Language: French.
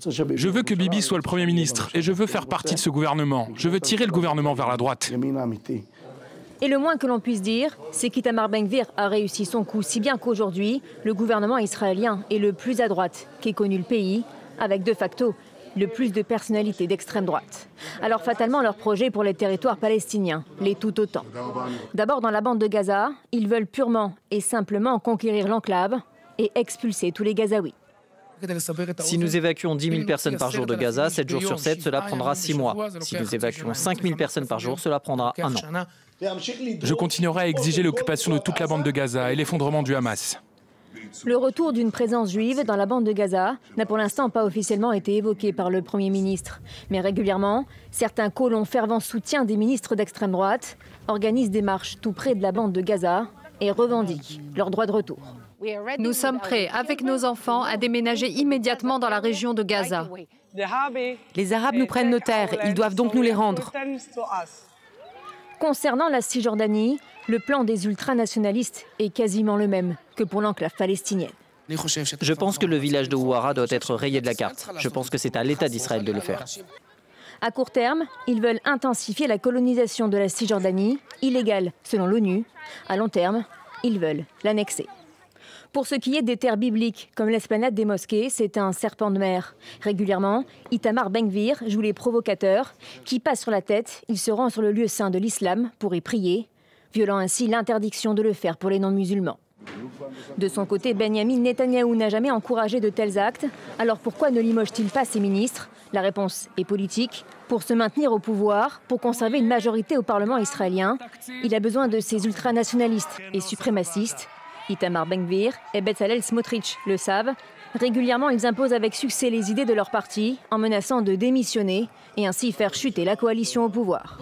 Je veux que Bibi soit le Premier ministre et je veux faire partie de ce gouvernement. Je veux tirer le gouvernement vers la droite. Et le moins que l'on puisse dire, c'est qu'Itamar Ben-Gvir a réussi son coup, si bien qu'aujourd'hui, le gouvernement israélien est le plus à droite qu'ait connu le pays, avec de facto le plus de personnalités d'extrême droite. Alors fatalement, leur projet pour les territoires palestiniens l'est tout autant. D'abord dans la bande de Gaza, ils veulent purement et simplement conquérir l'enclave et expulser tous les Gazaouis. Si nous évacuons 10 000 personnes par jour de Gaza, 7 jours sur 7, cela prendra 6 mois. Si nous évacuons 5 000 personnes par jour, cela prendra 1 an. Je continuerai à exiger l'occupation de toute la bande de Gaza et l'effondrement du Hamas. Le retour d'une présence juive dans la bande de Gaza n'a pour l'instant pas officiellement été évoqué par le Premier ministre. Mais régulièrement, certains colons fervents soutiens des ministres d'extrême droite organisent des marches tout près de la bande de Gaza et revendiquent leur droit de retour. Nous sommes prêts, avec nos enfants, à déménager immédiatement dans la région de Gaza. Les Arabes nous prennent nos terres, ils doivent donc nous les rendre. Concernant la Cisjordanie, le plan des ultranationalistes est quasiment le même que pour l'enclave palestinienne. Je pense que le village de Ouara doit être rayé de la carte. Je pense que c'est à l'État d'Israël de le faire. À court terme, ils veulent intensifier la colonisation de la Cisjordanie, illégale selon l'ONU. À long terme, ils veulent l'annexer. Pour ce qui est des terres bibliques, comme l'esplanade des mosquées, c'est un serpent de mer. Régulièrement, Itamar Ben-Gvir joue les provocateurs qui passent sur la tête. Il se rend sur le lieu saint de l'islam pour y prier, violant ainsi l'interdiction de le faire pour les non-musulmans. De son côté, Benyamin Netanyahou n'a jamais encouragé de tels actes. Alors pourquoi ne limoge-t-il pas ses ministres? La réponse est politique. Pour se maintenir au pouvoir, pour conserver une majorité au Parlement israélien, il a besoin de ces ultranationalistes et suprémacistes. Itamar Ben-Gvir et Bezalel Smotrich le savent. Régulièrement, ils imposent avec succès les idées de leur parti en menaçant de démissionner et ainsi faire chuter la coalition au pouvoir.